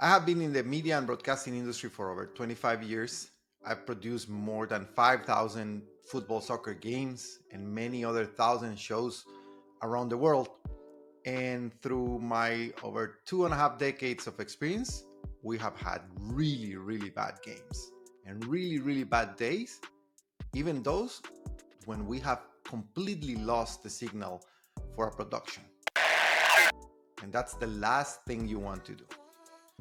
I have been in the media and broadcasting industry for over 25 years. I've produced more than 5,000 football soccer games and many other thousand shows around the world. And through my over 2.5 decades of experience, we have had really, really bad games and really, really bad days, even those when we have completely lost the signal for a production. And that's the last thing you want to do.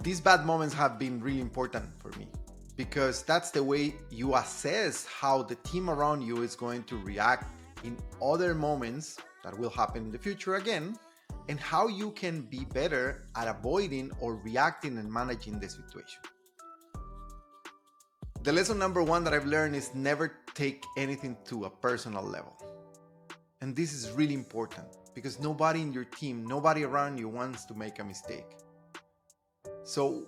These bad moments have been really important for me because that's the way you assess how the team around you is going to react in other moments that will happen in the future again, and how you can be better at avoiding or reacting and managing the situation. The lesson number one that I've learned is never take anything to a personal level. And this is really important because nobody in your team, nobody around you wants to make a mistake. So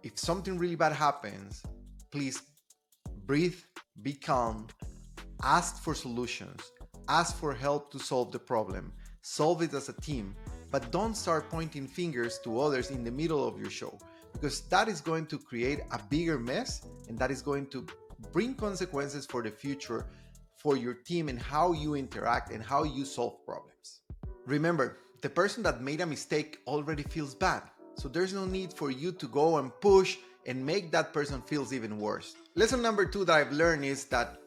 if something really bad happens, please breathe, be calm, ask for solutions, ask for help to solve the problem, solve it as a team, but don't start pointing fingers to others in the middle of your show, because that is going to create a bigger mess and that is going to bring consequences for the future for your team and how you interact and how you solve problems. Remember, the person that made a mistake already feels bad. So there's no need for you to go and push and make that person feel even worse. Lesson number two that I've learned is that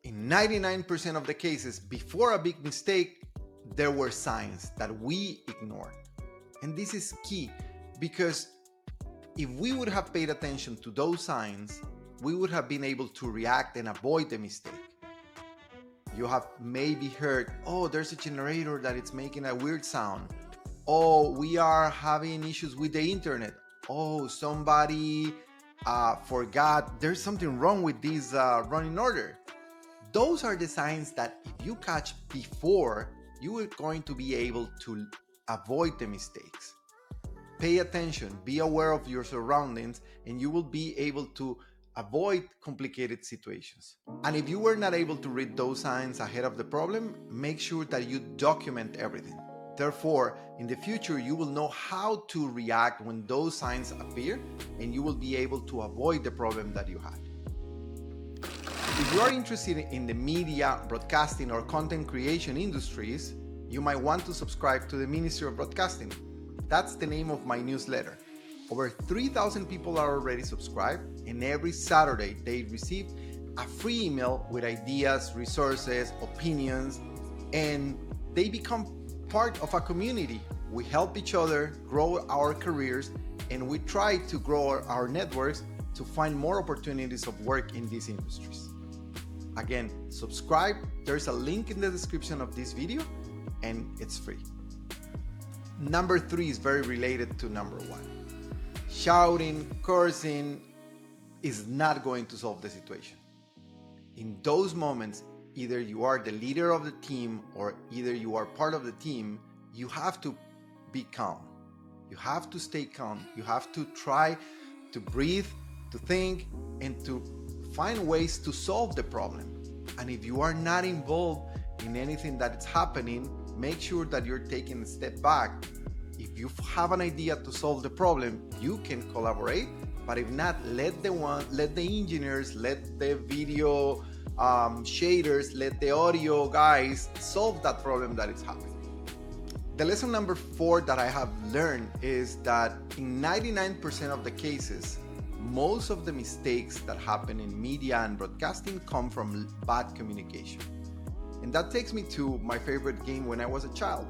in 99% of the cases, before a big mistake, there were signs that we ignored. And this is key because if we would have paid attention to those signs, we would have been able to react and avoid the mistake. You have maybe heard, oh, there's a generator that it's making a weird sound. Oh, we are having issues with the internet. Oh, somebody forgot there's something wrong with this running order. Those are the signs that if you catch before, you are going to be able to avoid the mistakes. Pay attention, be aware of your surroundings, and you will be able to avoid complicated situations. And if you were not able to read those signs ahead of the problem, make sure that you document everything. Therefore, in the future, you will know how to react when those signs appear, and you will be able to avoid the problem that you had. If you are interested in the media, broadcasting, or content creation industries, you might want to subscribe to the Ministry of Broadcasting. That's the name of my newsletter. Over 3,000 people are already subscribed, and every Saturday they receive a free email with ideas, resources, opinions, and they become part of a community. We help each other grow our careers, and we try to grow our networks to find more opportunities of work in these industries. Again, subscribe. There's a link in the description of this video, and it's free. Number three is very related to number one. Shouting, cursing is not going to solve the situation. In those moments, either you are the leader of the team or either you are part of the team, you have to be calm. You have to stay calm. You have to try to breathe, to think, and to find ways to solve the problem. And if you are not involved in anything that is happening, make sure that you're taking a step back. If you have an idea to solve the problem, you can collaborate. But if not, let the engineers, let the video shaders, let the audio guys solve that problem that is happening. The lesson number four that I have learned is that in 99% of the cases, most of the mistakes that happen in media and broadcasting come from bad communication. And that takes me to my favorite game when I was a child,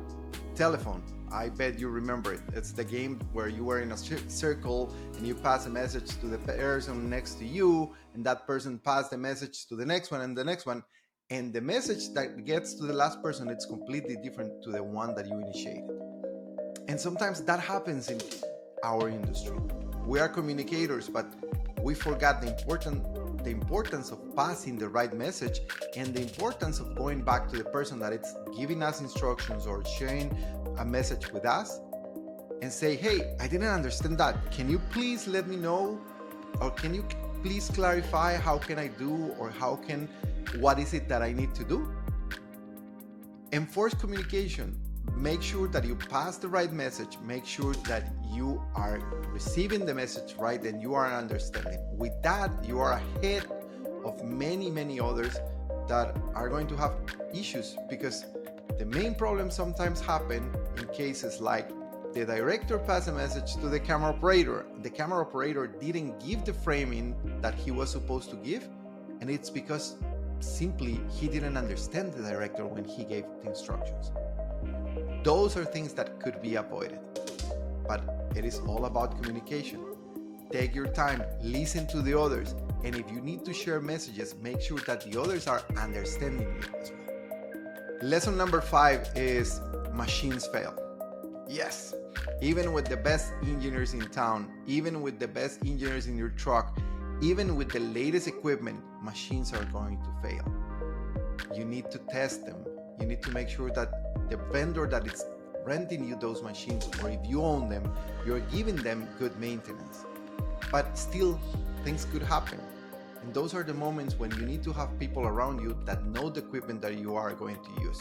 telephone. I bet you remember it. It's the game where you were in a circle and you pass a message to the person next to you, and that person passed the message to the next one and the next one. And the message that gets to the last person, it's completely different to the one that you initiated. And sometimes that happens in our industry. We are communicators, but we forgot the importance of passing the right message and the importance of going back to the person that it's giving us instructions or sharing a message with us and say, hey, I didn't understand that. Can you please let me know? Or can you please clarify how can I do, or what is it that I need to do? Enforce communication. make sure that you pass the right message, make sure that you are receiving the message right and you are understanding. With that, you are ahead of many others that are going to have issues, because the main problem sometimes happen in cases like the director passed a message to the camera operator. The camera operator didn't give the framing that he was supposed to give, and it's because simply he didn't understand the director when he gave the instructions. Those are things that could be avoided, but it is all about communication. Take your time, listen to the others, and if you need to share messages, make sure that the others are understanding you as well. Lesson number 5 is machines fail. Yes, even with the best engineers in town, even with the best engineers in your truck, even with the latest equipment, machines are going to fail. You need to test them. You need to make sure that the vendor that is renting you those machines, or if you own them, you're giving them good maintenance. But still, things could happen. And those are the moments when you need to have people around you that know the equipment that you are going to use.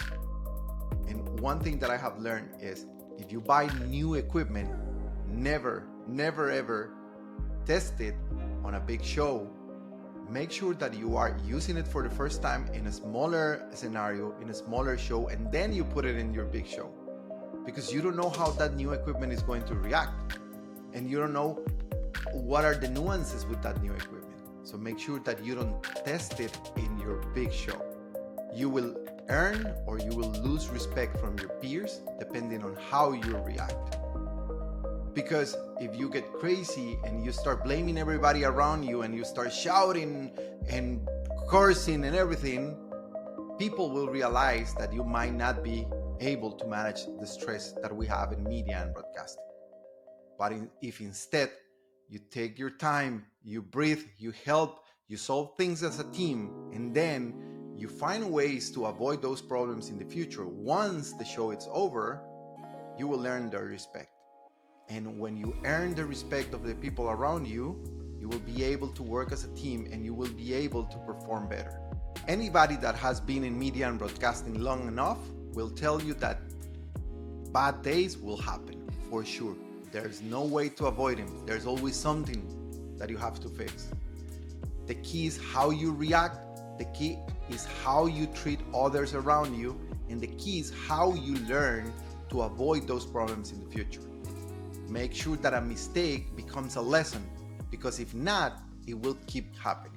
And one thing that I have learned is, if you buy new equipment, never ever test it on a big show. Make sure that you are using it for the first time in a smaller scenario, in a smaller show, and then you put it in your big show. Because you don't know how that new equipment is going to react. And you don't know what are the nuances with that new equipment. So make sure that you don't test it in your big show. You will earn or you will lose respect from your peers depending on how you react. Because if you get crazy and you start blaming everybody around you and you start shouting and cursing and everything, people will realize that you might not be able to manage the stress that we have in media and broadcasting. But if instead you take your time, you breathe, you help, you solve things as a team, and then you find ways to avoid those problems in the future, once the show is over, you will earn their respect. And when you earn the respect of the people around you, you will be able to work as a team and you will be able to perform better. Anybody that has been in media and broadcasting long enough will tell you that bad days will happen, for sure. There's no way to avoid them. There's always something that you have to fix. The key is how you react. The key is how you treat others around you. And the key is how you learn to avoid those problems in the future. Make sure that a mistake becomes a lesson, because if not, it will keep happening.